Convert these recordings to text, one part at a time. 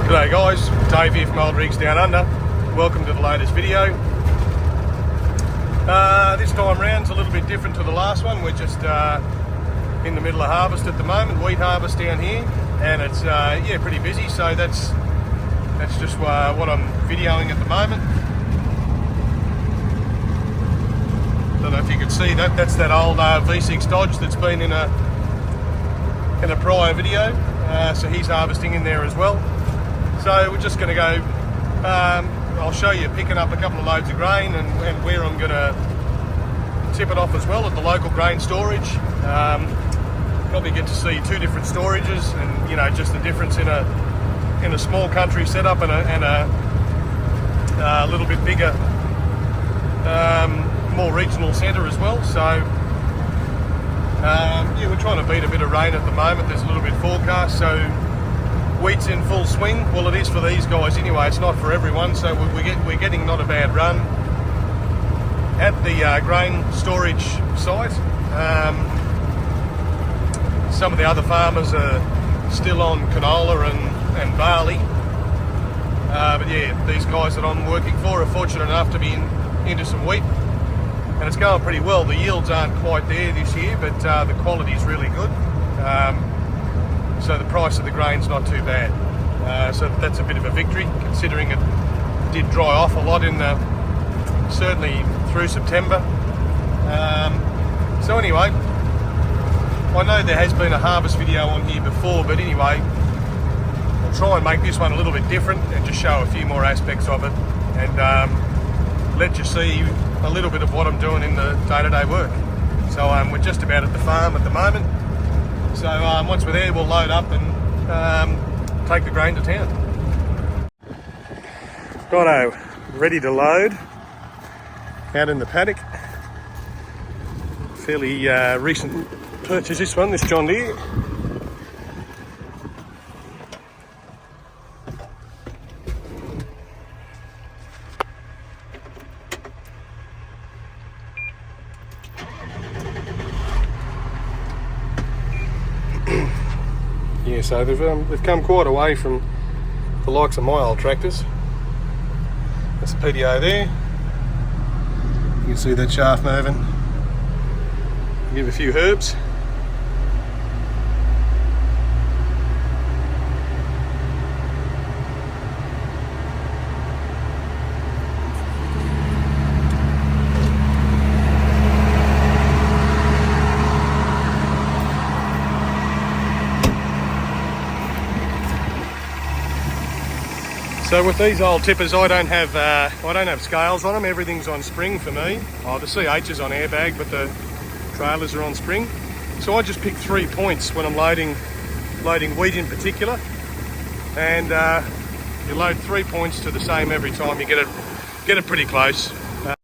G'day guys, Dave here from Old Rigs Down Under. Welcome to the latest video. This time round's a little bit different to the last one. We're just in the middle of harvest at the moment, wheat harvest down here, and it's pretty busy. So that's just what I'm videoing at the moment. Don't know if you can see that. That's that old V6 Dodge that's been in a prior video. So he's harvesting in there as well. So we're just going to go. I'll show you picking up a couple of loads of grain and where I'm going to tip it off as well at the local grain storage. Probably get to see two different storages, and just the difference in a small country setup and a little bit bigger, more regional centre as well. So we're trying to beat a bit of rain at the moment. There's a little bit forecast, so wheat's in full swing. Well, it is for these guys anyway. It's not for everyone. So we're getting not a bad run at the grain storage site. Some of the other farmers are still on canola and barley, but yeah, these guys that I'm working for are fortunate enough to be into some wheat, and it's going pretty well. The yields aren't quite there this year, but the quality is really good. So the price of the grain's not too bad. So that's a bit of a victory, considering it did dry off a lot certainly through September. So anyway, I know there has been a harvest video on here before, but anyway, I'll try and make this one a little bit different and just show a few more aspects of it, and let you see a little bit of what I'm doing in the day-to-day work. So we're just about at the farm at the moment. So once we're there, we'll load up and take the grain to town. Righto, ready to load out in the paddock. Fairly recent purchase this one, this John Deere. Yeah, so they've come quite away from the likes of my old tractors. That's the PDO there. You can see that shaft moving. Give a few herbs. So with these old tippers, I don't have scales on them. Everything's on spring for me. Oh, the CH is on airbag, but the trailers are on spring. So I just pick 3 points when I'm loading wheat in particular, and you load 3 points to the same every time. You get it pretty close. You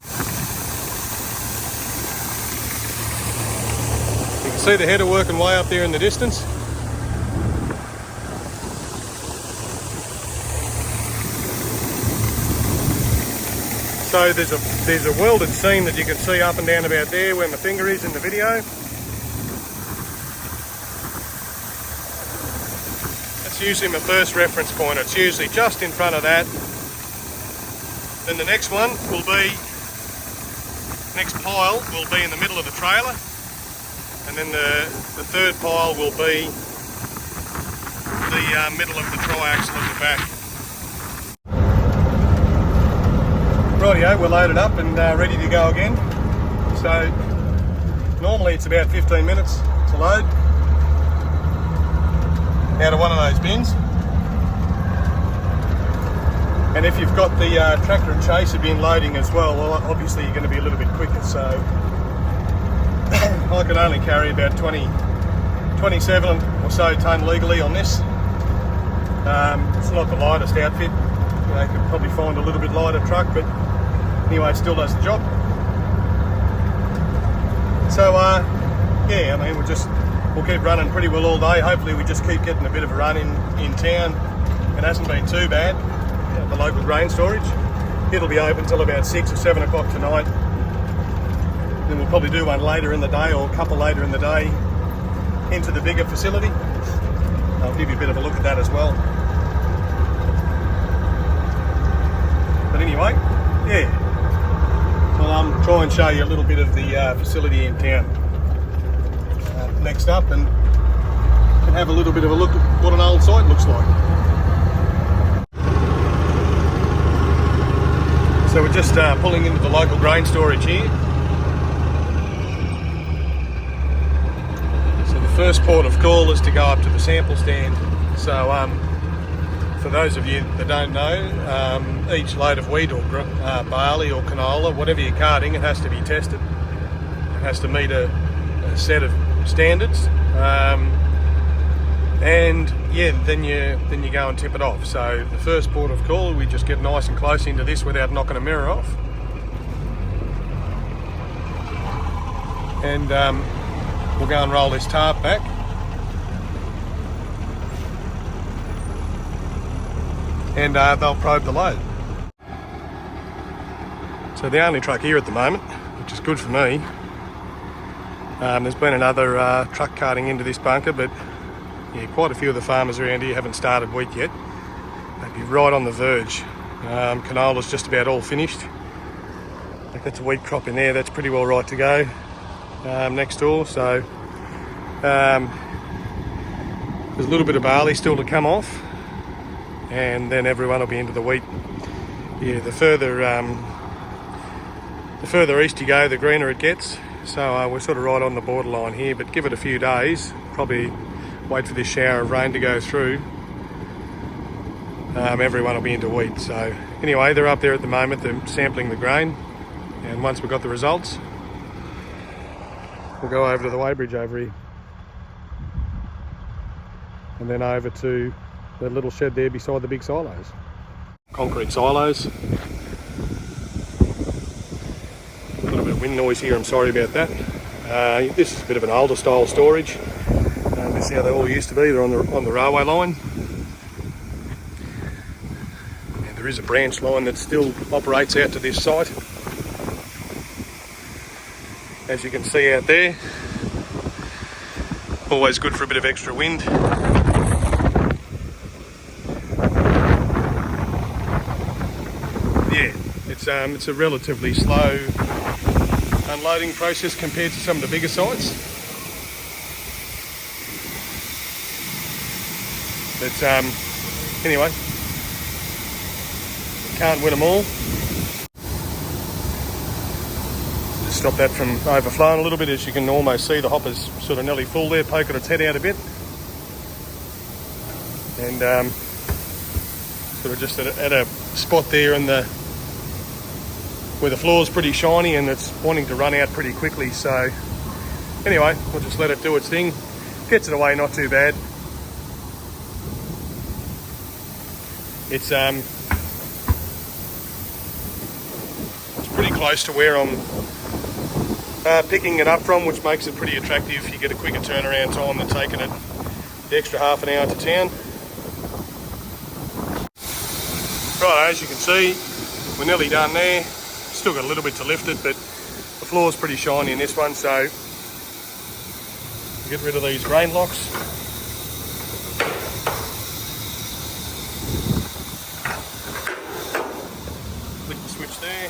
can see the header working way up there in the distance. So there's a welded seam that you can see up and down about there where my finger is in the video. That's usually my first reference point. It's usually just in front of that. Then the next pile will be in the middle of the trailer, and then the third pile will be the middle of the triaxle at the back. Rightio, we're loaded up and ready to go again. So normally it's about 15 minutes to load out of one of those bins. And if you've got the tractor and chaser bin loading as well, obviously you're going to be a little bit quicker. So I can only carry about 27 or so tonne legally on this. It's not the lightest outfit. You could probably find a little bit lighter truck, but anyway, it still does the job. So yeah, I mean, we'll keep running pretty well all day. Hopefully we just keep getting a bit of a run in town. It hasn't been too bad at the local grain storage. It'll be open till about 6 or 7 o'clock tonight. Then we'll probably do one later in the day, or a couple later in the day, into the bigger facility. I'll give you a bit of a look at that as well. anyway, yeah. I'll try and show you a little bit of the facility in town next up, and can have a little bit of a look at what an old site looks like. So we're just pulling into the local grain storage here. So the first port of call is to go up to the sample stand. So for those of you that don't know, each load of wheat or barley or canola, whatever you're carting, it has to be tested. It has to meet a set of standards, and yeah, then you go and tip it off. So the first port of call, we just get nice and close into this without knocking a mirror off, and we'll go and roll this tarp back. And they'll probe the load. So the only truck here at the moment, which is good for me. There's been another truck carting into this bunker, but yeah, quite a few of the farmers around here haven't started wheat yet. They'd be right on the verge. Canola's just about all finished. Like, that's a wheat crop in there, that's pretty well right to go next door. So there's a little bit of barley still to come off, and then everyone will be into the wheat. Yeah, the further east you go, the greener it gets. So we're sort of right on the borderline here, but give it a few days, probably wait for this shower of rain to go through. Everyone will be into wheat. So anyway, they're up there at the moment, they're sampling the grain, and once we've got the results, we'll go over to the Weighbridge over here, and then over to the little shed there beside the big silos. Concrete silos. A little bit of wind noise here, I'm sorry about that. This is a bit of an older style storage. This is how they all used to be. They're on the railway line. And there is a branch line that still operates out to this site, as you can see out there. Always good for a bit of extra wind. Yeah, it's a relatively slow unloading process compared to some of the bigger sites. But anyway, can't win them all. Just stop that from overflowing a little bit. As you can almost see, the hopper's sort of nearly full there, poking its head out a bit. And sort of just at a spot there in where the floor's pretty shiny and it's wanting to run out pretty quickly. So anyway, we'll just let it do its thing. Gets it away not too bad. It's pretty close to where I'm picking it up from, which makes it pretty attractive. You get a quicker turnaround time than taking it the extra half an hour to town. Right, as you can see, we're nearly done there. Still got a little bit to lift it, but the floor's pretty shiny in this one, so get rid of these grain locks. Flick the switch there.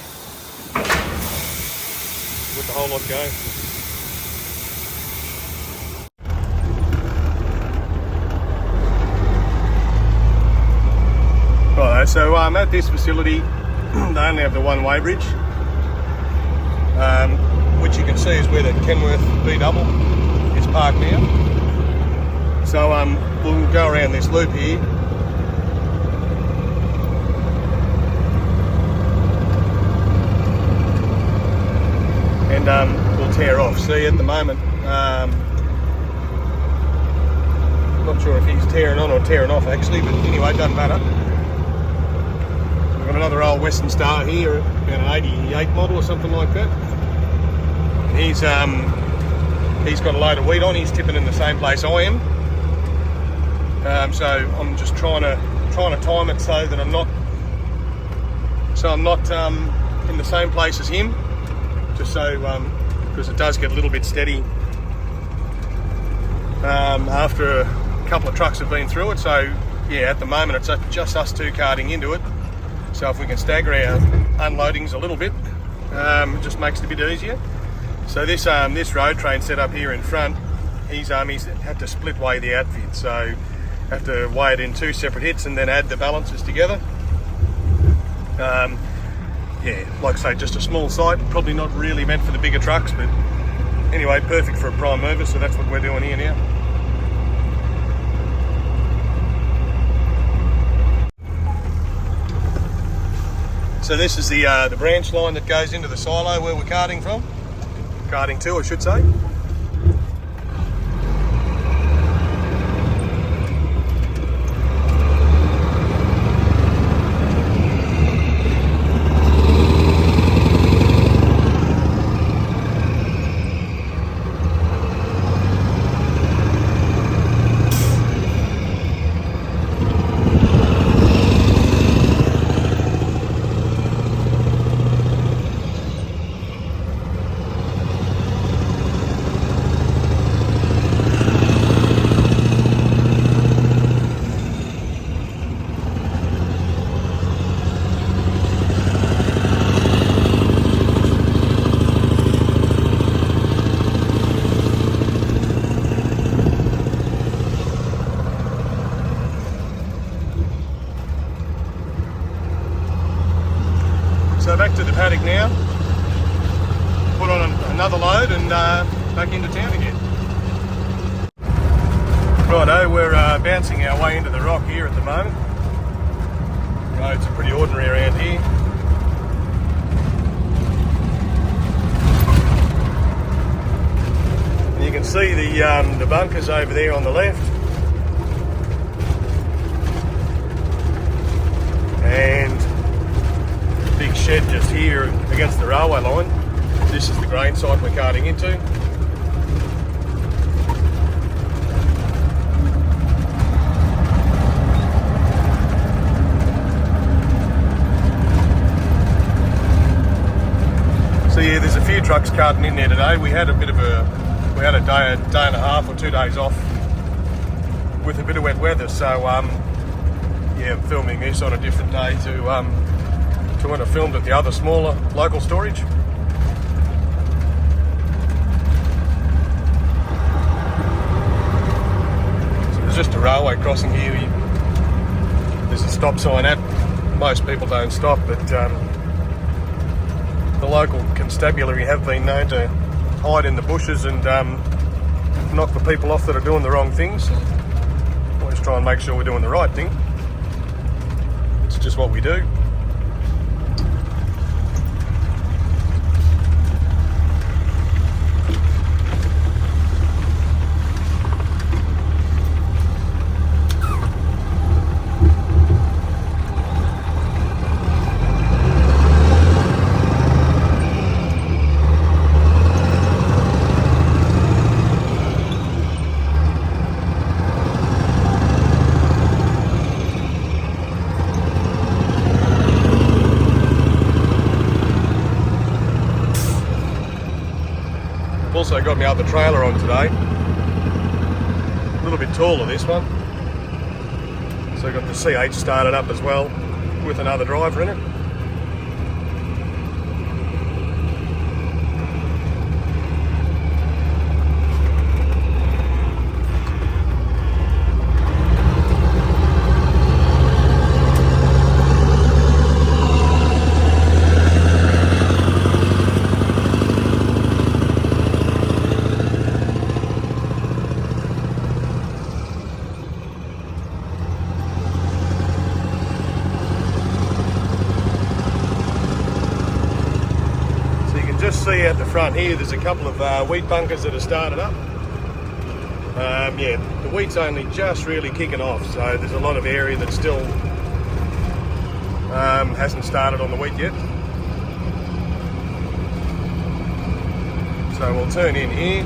Let the whole lot go. Right, so at this facility, they only have the one Weighbridge, which you can see is where the Kenworth B double is parked now. So we'll go around this loop here. And we'll tear off. See, at the moment, not sure if he's tearing on or tearing off actually, but anyway, it doesn't matter. We've got another old Western Star here, about an 88 model or something like that. He's got a load of wheat on. He's tipping in the same place I am. So I'm just trying to time it so that I'm not in the same place as him. Just so because it does get a little bit steady after a couple of trucks have been through it. So yeah, at the moment it's just us two carting into it. So So if we can stagger our unloadings a little bit, it just makes it a bit easier. So this road train set up here in front, he's had to split weigh the outfit, so have to weigh it in 2 separate hits and then add the balances together. Yeah, like I say, just a small site, probably not really meant for the bigger trucks, but anyway, perfect for a prime mover, so that's what we're doing here now. So this is the branch line that goes into the silo where we're carting from. Carting to, I should say. So back to the paddock now, put on another load and back into town again. Righto, we're bouncing our way into the rock here at the moment. Roads are pretty ordinary around here. And you can see the bunkers over there on the left. And big shed just here against the railway line. This is the grain site we're carting into. So yeah, there's a few trucks carting in there today. We had a day and a half or 2 days off with a bit of wet weather, so yeah, I'm filming this on a different day to when I filmed at the other smaller local storage. So there's just a railway crossing here. There's a stop sign at. Most people don't stop, but the local constabulary have been known to hide in the bushes and knock the people off that are doing the wrong things. So always try and make sure we're doing the right thing. It's just what we do. Also got my other trailer on today. A little bit taller, this one. So got the CH started up as well with another driver in it. Just see out the front here, there's a couple of wheat bunkers that are started up. Yeah, the wheat's only just really kicking off, so there's a lot of area that still hasn't started on the wheat yet. So we'll turn in here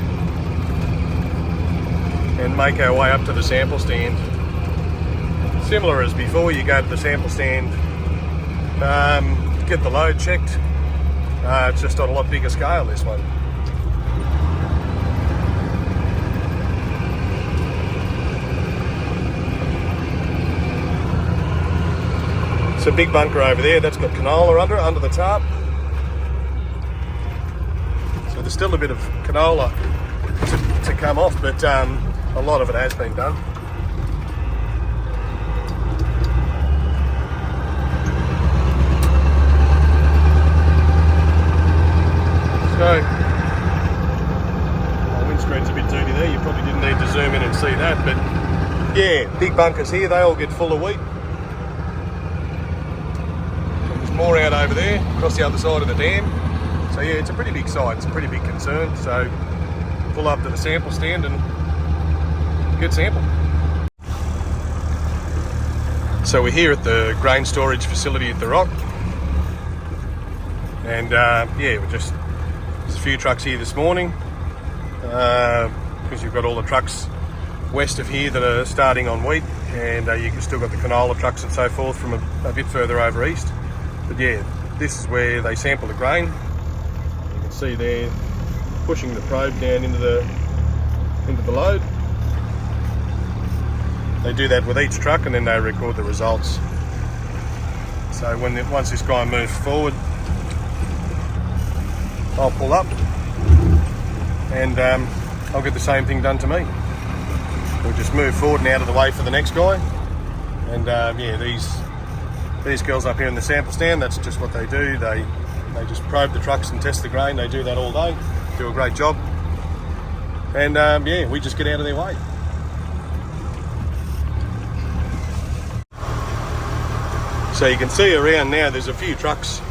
and make our way up to the sample stand. Similar as before, you go to the sample stand, get the load checked. It's just on a lot bigger scale, this one. a big bunker over there that's got canola under the tarp. So there's still a bit of canola to come off, but a lot of it has been done. So, my windscreen's a bit dirty there, you probably didn't need to zoom in and see that, but yeah, big bunkers here, they all get full of wheat. There's more out over there, across the other side of the dam. So yeah, it's a pretty big site, it's a pretty big concern, so pull up to the sample stand and good sample. So we're here at the grain storage facility at the Rock, and yeah, there's a few trucks here this morning because you've got all the trucks west of here that are starting on wheat, and you've still got the canola trucks and so forth from a bit further over east. But yeah, this is where they sample the grain. You can see there pushing the probe down into the load. They do that with each truck and then they record the results. So once this guy moves forward, I'll pull up and I'll get the same thing done to me. We'll just move forward and out of the way for the next guy. And yeah, these girls up here in the sample stand, that's just what they do. They just probe the trucks and test the grain. They do that all day, do a great job. And yeah, we just get out of their way. So you can see around now, there's a few trucks.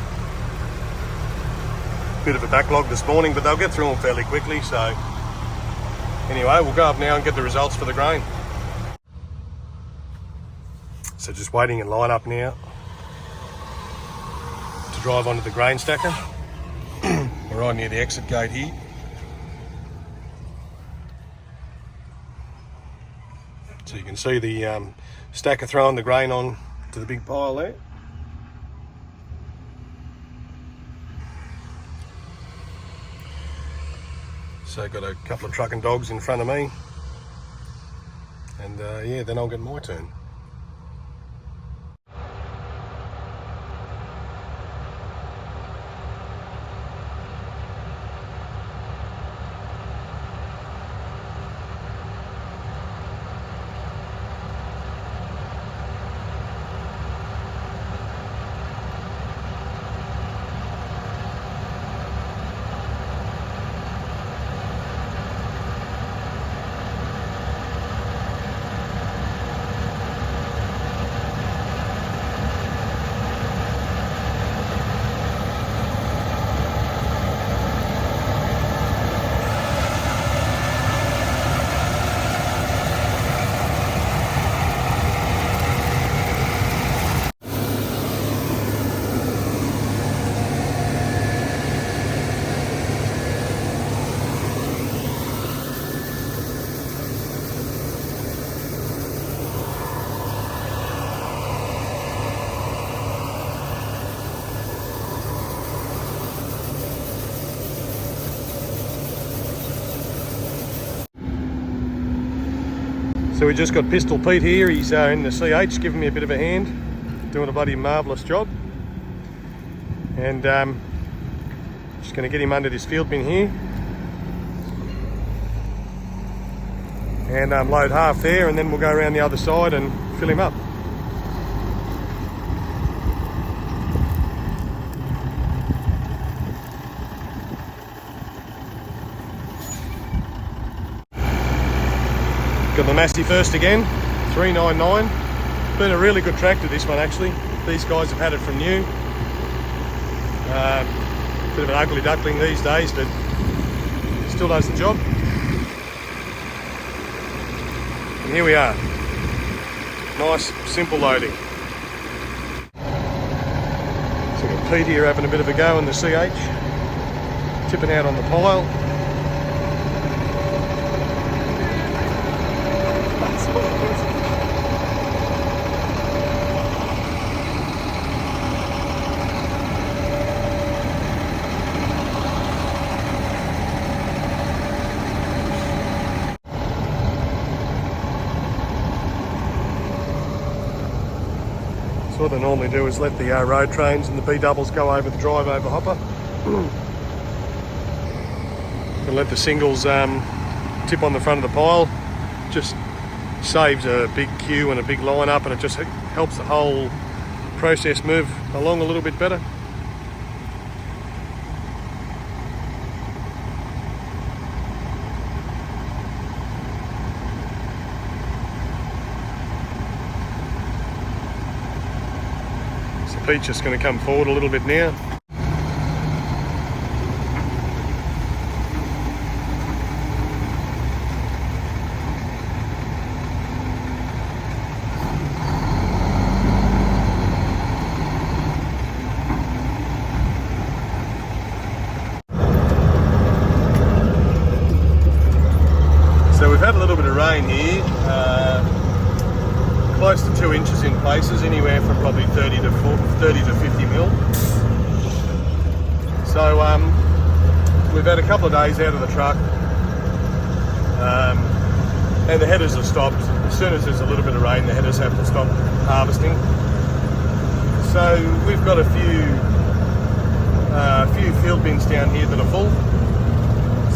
Bit of a backlog this morning, but they'll get through them fairly quickly. So anyway, we'll go up now and get the results for the grain. So just waiting in line up now to drive onto the grain stacker. We're right near the exit gate here. So you can see the stacker throwing the grain on to the big pile there. So got a couple of trucking dogs in front of me, and yeah, then I'll get my turn. So we just got Pistol Pete here, he's in the CH giving me a bit of a hand, doing a bloody marvellous job. And just going to get him under this field bin here. And load half there, and then we'll go around the other side and fill him up. Got the Massey first again, 399. Been a really good tractor, this one actually. These guys have had it from new. Bit of an ugly duckling these days, but still does the job. And here we are. Nice, simple loading. So we've got Pete here having a bit of a go in the CH. Tipping out on the pile. So what they normally do is let the road trains and the B-doubles go over the drive over hopper. And let the singles tip on the front of the pile. Just saves a big queue and a big line up, and it just helps the whole process move along a little bit better. So Pete's just going to come forward a little bit now. So we've had a little bit of rain here, close to 2 inches in places, anywhere from probably 30 to 50 mil. So we've had a couple of days out of the truck, and the headers have stopped. As soon as there's a little bit of rain, the headers have to stop harvesting. So we've got a few field bins down here that are full.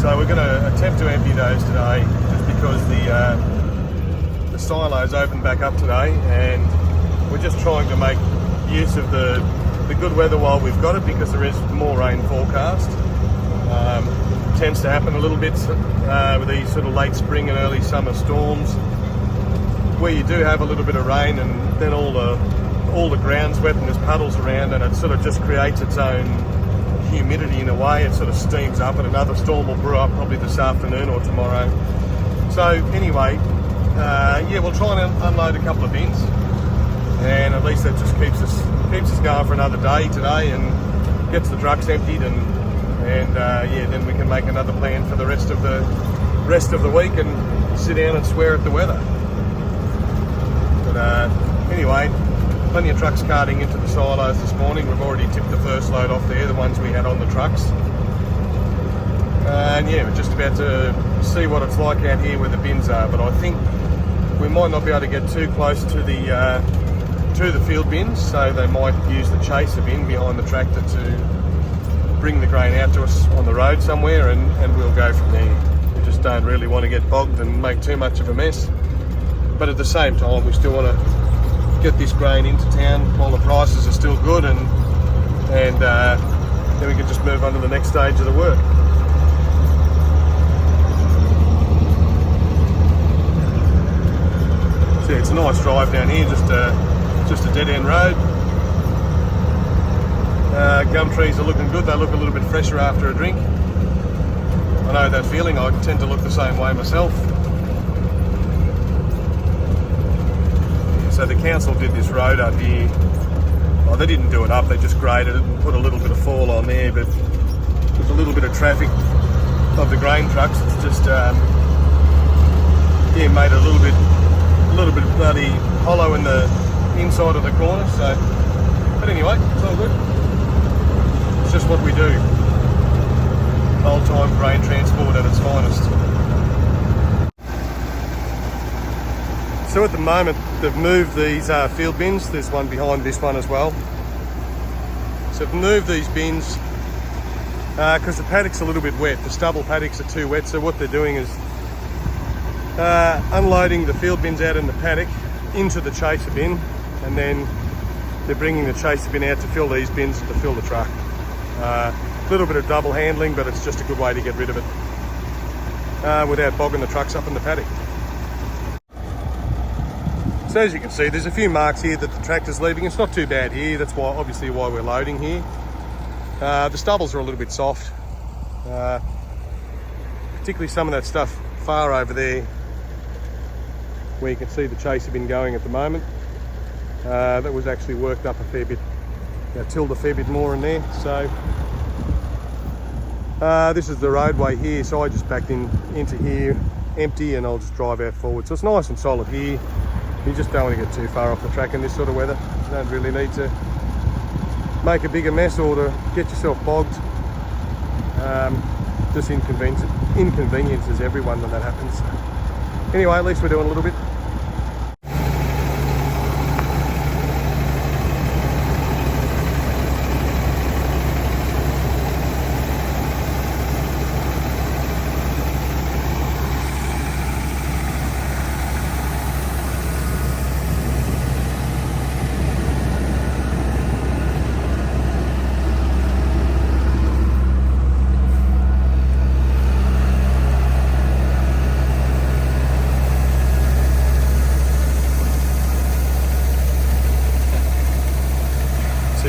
So we're going to attempt to empty those today, just because the silo's opened back up today, and we're just trying to make use of the good weather while we've got it, because there is more rain forecast. Tends to happen a little bit with these sort of late spring and early summer storms, where you do have a little bit of rain and then all the ground's wet and there's puddles around, and it sort of just creates its own humidity in a way. It sort of steams up, and another storm will brew up probably this afternoon or tomorrow. So anyway, yeah, we'll try and unload a couple of bins, and at least that just keeps us going for another day today, and gets the trucks emptied, and yeah, then we can make another plan for the rest of the week and sit down and swear at the weather. But anyway, plenty of trucks carting into the silos this morning. We've already tipped the first load off there, the ones we had on the trucks. And yeah, we're just about to see what it's like out here where the bins are, but I think we might not be able to get too close to the field bins, so they might use the chaser bin behind the tractor to bring the grain out to us on the road somewhere, and we'll go from there. We just don't really want to get bogged and make too much of a mess, but at the same time we still want to get this grain into town while the prices are still good, and then we can just move on to the next stage of the work. So yeah, it's a nice drive down here, just a dead end road. Gum trees are looking good. They look a little bit fresher after a drink. I know that feeling. I tend to look the same way myself. So the council did this road up here. Well, they didn't do it up, they just graded it and put a little bit of fall on there, but with a little bit of traffic of the grain trucks, it's just yeah, made a little bit bloody hollow in the inside of the corner. So, but anyway, it's all good. It's just what we do. Old time grain transport at its finest. So at the moment they've moved these field bins. There's one behind this one as well. So they've moved these bins because the paddock's a little bit wet. The stubble paddocks are too wet, so what they're doing is unloading the field bins out in the paddock into the chaser bin, and then they're bringing the chaser bin out to fill these bins and to fill the truck. A little bit of double handling, but it's just a good way to get rid of it without bogging the trucks up in the paddock. So as you can see, there's a few marks here that the tractor's leaving. It's not too bad here. That's why, obviously, why we're loading here. The stubbles are a little bit soft, particularly some of that stuff far over there, where you can see the chaser bin going at the moment. That was actually worked up a fair bit, tilled a fair bit more in there. So this is the roadway here, so I just backed into here empty, and I'll just drive out forward. So it's nice and solid here. You just don't want to get too far off the track in this sort of weather. You don't really need to make a bigger mess or to get yourself bogged. Just inconveniences everyone when that happens. Anyway, at least we're doing a little bit.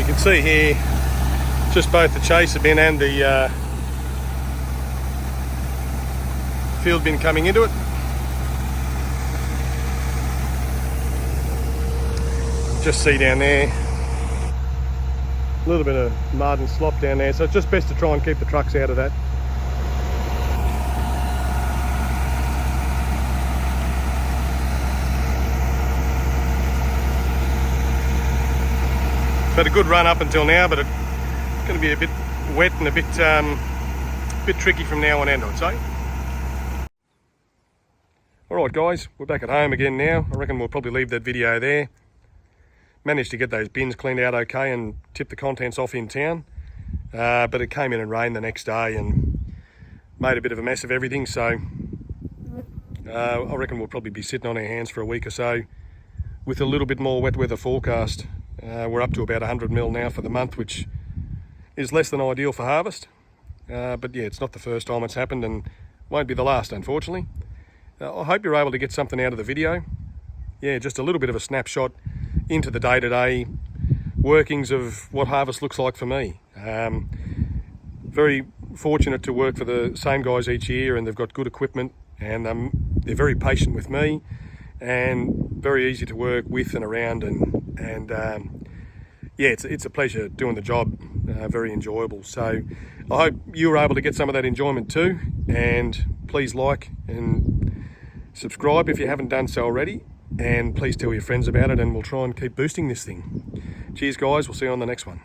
you can see here, just both the chaser bin and the field bin coming into it. Just see down there, a little bit of mud and slop down there, so it's just best to try and keep the trucks out of that. It's had a good run up until now, but it's going to be a bit wet and a bit tricky from now on end, I'd say. Alright guys, we're back at home again now. I reckon we'll probably leave that video there. Managed to get those bins cleaned out okay and tip the contents off in town. But it came in and rained the next day and made a bit of a mess of everything, so I reckon we'll probably be sitting on our hands for a week or so with a little bit more wet weather forecast. We're up to about 100 mil now for the month, which is less than ideal for harvest. But yeah, it's not the first time it's happened and won't be the last, unfortunately. I hope you're able to get something out of the video. Yeah, just a little bit of a snapshot into the day-to-day workings of what harvest looks like for me. Very fortunate to work for the same guys each year, and they've got good equipment, and they're very patient with me and very easy to work with and around, and yeah, it's a pleasure doing the job, very enjoyable. So I hope you were able to get some of that enjoyment too, and please like and subscribe if you haven't done so already, and please tell your friends about it, and we'll try and keep boosting this thing. Cheers guys, we'll see you on the next one.